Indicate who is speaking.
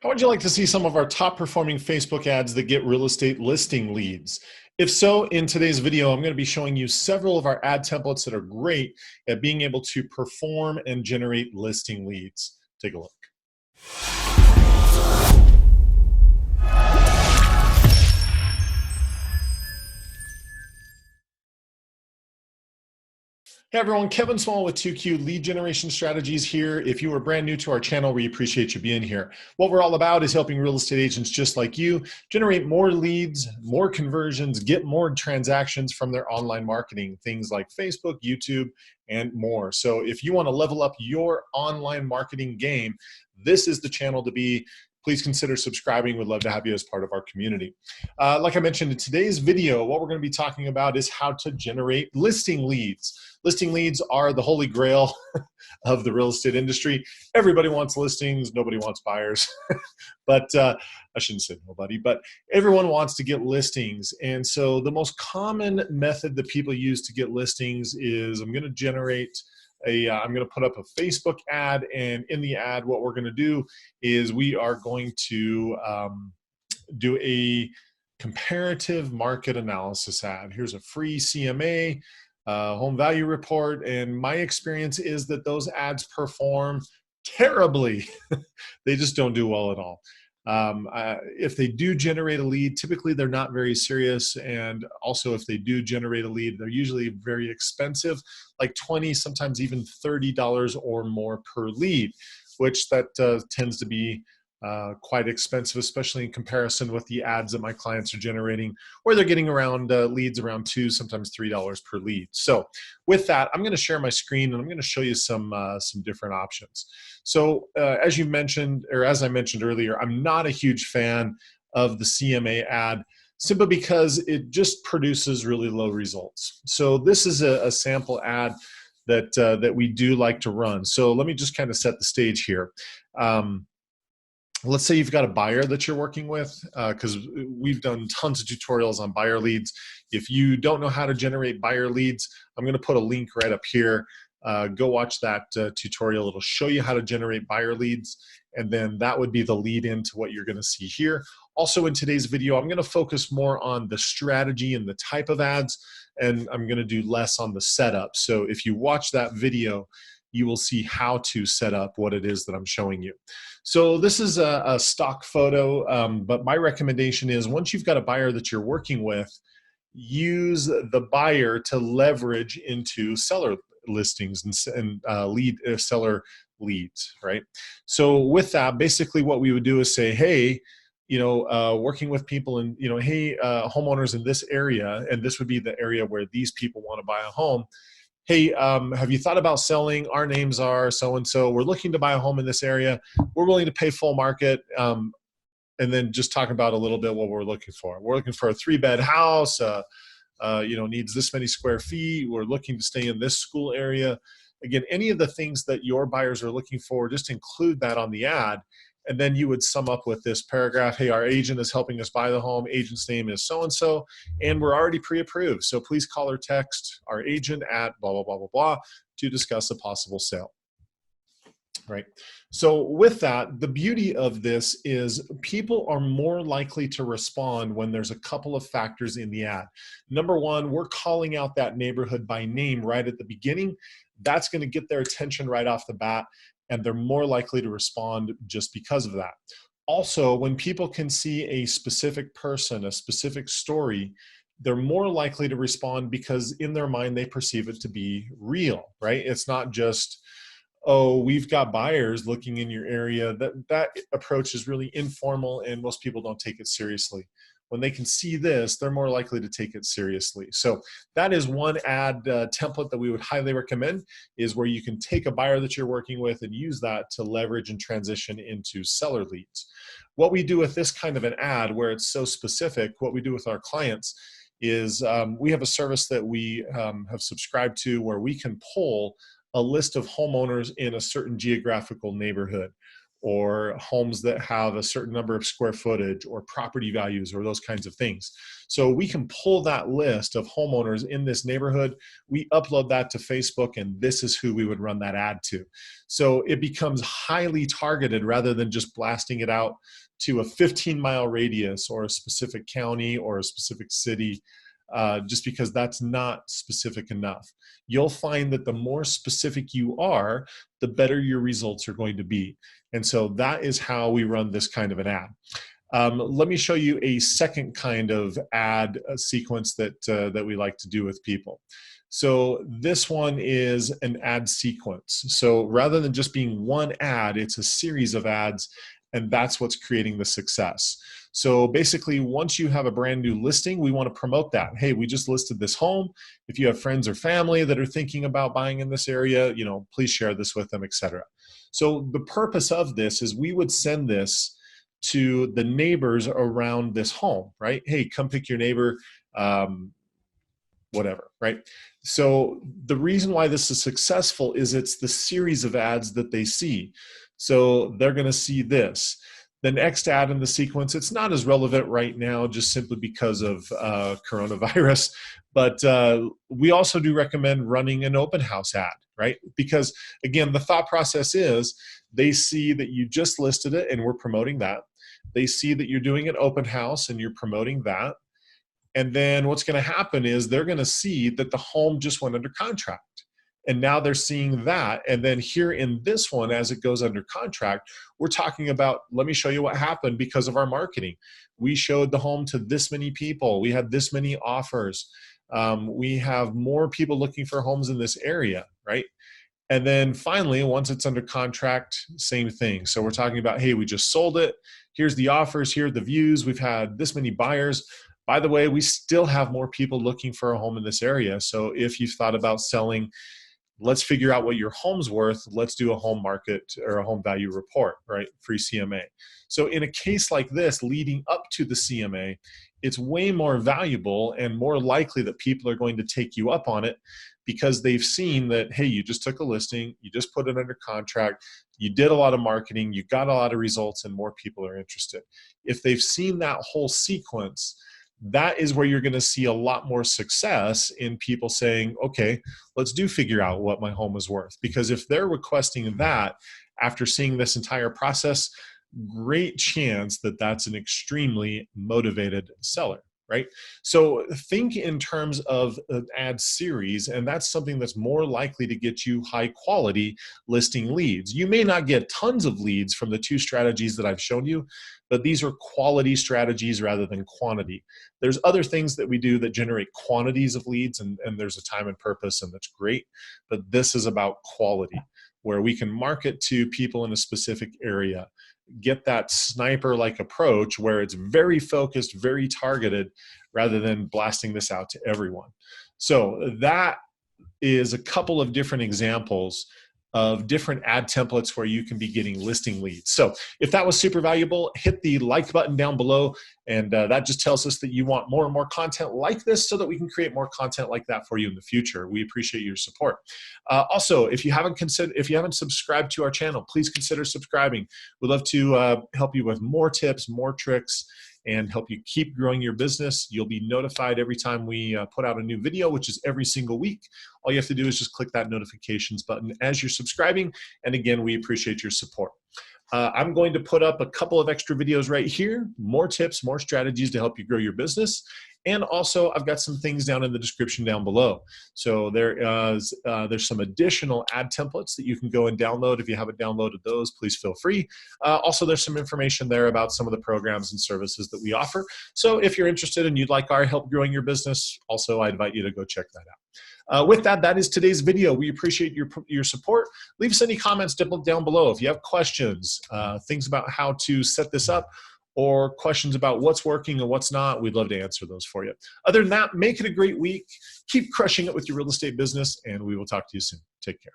Speaker 1: How would you like to see some of our top performing Facebook ads that get real estate listing leads? If so, in today's video, I'm going to be showing you several of our ad templates that are great at being able to perform and generate listing leads. Take a look. Hey everyone, Kevin Small with 2Q Lead Generation Strategies here. If you are brand new to our channel, we appreciate you being here. What we're all about is helping real estate agents just like you generate more leads, more conversions, get more transactions from their online marketing, things like Facebook, YouTube, and more. So if you want to level up your online marketing game, this is the channel to be. Please consider subscribing. We'd love to have you as part of our community. Like I mentioned in today's video, what we're going to be talking about is how to generate listing leads. Listing leads are the holy grail of the real estate industry. Everybody wants listings, nobody wants buyers. But I shouldn't say nobody, but everyone wants to get listings. And so the most common method that people use to get listings is I'm going to put up a Facebook ad, and in the ad, what we're going to do is we are going to do a comparative market analysis ad. Here's a free CMA home value report, and my experience is that those ads perform terribly. They just don't do well at all. If they do generate a lead, typically they're not very serious, and also if they do generate a lead, they're usually very expensive, like $20, sometimes even $30 or more per lead, which that tends to be quite expensive, especially in comparison with the ads that my clients are generating, where they're getting around leads around $2, sometimes $3 per lead. So with that, I'm going to share my screen and I'm going to show you some different options. So as I mentioned earlier, I'm not a huge fan of the CMA ad, simply because it just produces really low results. So this is a sample ad that we do like to run. So let me just kind of set the stage here. Let's say you've got a buyer that you're working with, because we've done tons of tutorials on buyer leads. If you don't know how to generate buyer leads, I'm going to put a link right up here. Go watch that tutorial. It'll show you how to generate buyer leads, and then that would be the lead into what you're going to see here. Also in today's video, I'm going to focus more on the strategy and the type of ads, and I'm going to do less on the setup. So if you watch that video, you will see how to set up what it is that I'm showing you. So this is a stock photo, but my recommendation is once you've got a buyer that you're working with, use the buyer to leverage into seller listings and seller leads, right? So with that, basically what we would do is say, hey, working with people and, hey, homeowners in this area, and this would be the area where these people want to buy a home. Hey, have you thought about selling? Our names are so-and-so. We're looking to buy a home in this area. We're willing to pay full market. And then just talk about a little bit what we're looking for. We're looking for a 3-bed house, needs this many square feet. We're looking to stay in this school area. Again, any of the things that your buyers are looking for, just include that on the ad. And then you would sum up with this paragraph. Hey, our agent is helping us buy the home. Agent's name is so-and-so, and we're already pre-approved. So please call or text our agent at blah, blah, blah, blah, blah to discuss a possible sale. Right. So with that, the beauty of this is people are more likely to respond when there's a couple of factors in the ad. Number one, we're calling out that neighborhood by name right at the beginning. That's going to get their attention right off the bat, and they're more likely to respond just because of that. Also, when people can see a specific person, a specific story, they're more likely to respond because in their mind they perceive it to be real, right? It's not just, oh, we've got buyers looking in your area. That approach is really informal and most people don't take it seriously. When they can see this, they're more likely to take it seriously. So that is one ad template that we would highly recommend, is where you can take a buyer that you're working with and use that to leverage and transition into seller leads. What we do with this kind of an ad where it's so specific, what we do with our clients is we have a service that we have subscribed to where we can pull a list of homeowners in a certain geographical neighborhood. or homes that have a certain number of square footage or property values or those kinds of things. So we can pull that list of homeowners in this neighborhood, we upload that to Facebook, and this is who we would run that ad to. So it becomes highly targeted rather than just blasting it out to a 15-mile radius or a specific county or a specific city, just because that's not specific enough. You'll find that the more specific you are, the better your results are going to be. And so that is how we run this kind of an ad. Let me show you a second kind of ad sequence that we like to do with people. So this one is an ad sequence. So rather than just being one ad, it's a series of ads, and that's what's creating the success. So basically, once you have a brand new listing, we want to promote that. Hey, we just listed this home. If you have friends or family that are thinking about buying in this area, please share this with them, etc. So the purpose of this is we would send this to the neighbors around this home, right? Hey, come pick your neighbor, whatever, right? So the reason why this is successful is it's the series of ads that they see. So they're going to see this. The next ad in the sequence, it's not as relevant right now just simply because of coronavirus, but we also do recommend running an open house ad, right? Because again, the thought process is they see that you just listed it and we're promoting that. They see that you're doing an open house and you're promoting that. And then what's going to happen is they're going to see that the home just went under contract. And now they're seeing that. And then here in this one, as it goes under contract, we're talking about, let me show you what happened because of our marketing. We showed the home to this many people. We had this many offers. We have more people looking for homes in this area, right? And then finally, once it's under contract, same thing. So we're talking about, hey, we just sold it. Here's the offers. Here are the views. We've had this many buyers. By the way, we still have more people looking for a home in this area. So if you've thought about selling, let's figure out what your home's worth. Let's do a home market or a home value report, right? Free CMA. So in a case like this, leading up to the CMA, it's way more valuable and more likely that people are going to take you up on it because they've seen that, hey, you just took a listing, you just put it under contract, you did a lot of marketing, you got a lot of results, and more people are interested. If they've seen that whole sequence, that is where you're going to see a lot more success in people saying, okay, let's figure out what my home is worth. Because if they're requesting that after seeing this entire process, great chance that that's an extremely motivated seller, right? So think in terms of an ad series, and that's something that's more likely to get you high quality listing leads. You may not get tons of leads from the two strategies that I've shown you, but these are quality strategies rather than quantity. There's other things that we do that generate quantities of leads, and there's a time and purpose, and that's great. But this is about quality, where we can market to people in a specific area, get that sniper-like approach where it's very focused, very targeted, rather than blasting this out to everyone. So that is a couple of different examples of different ad templates where you can be getting listing leads. So if that was super valuable, hit the like button down below, and that just tells us that you want more and more content like this so that we can create more content like that for you in the future. We appreciate your support. Also, if you haven't subscribed to our channel, please consider subscribing. We'd love to help you with more tips, more tricks, and help you keep growing your business. You'll be notified every time we put out a new video, which is every single week. All you have to do is just click that notifications button as you're subscribing. And again, we appreciate your support. I'm going to put up a couple of extra videos right here, more tips, more strategies to help you grow your business. And also, I've got some things down in the description down below. So there's some additional ad templates that you can go and download. If you haven't downloaded those, please feel free. Also, there's some information there about some of the programs and services that we offer. So if you're interested and you'd like our help growing your business, also I invite you to go check that out. With that, that is today's video. We appreciate your support. Leave us any comments down below. If you have questions, things about how to set this up, or questions about what's working and what's not, we'd love to answer those for you. Other than that, make it a great week. Keep crushing it with your real estate business, and we will talk to you soon. Take care.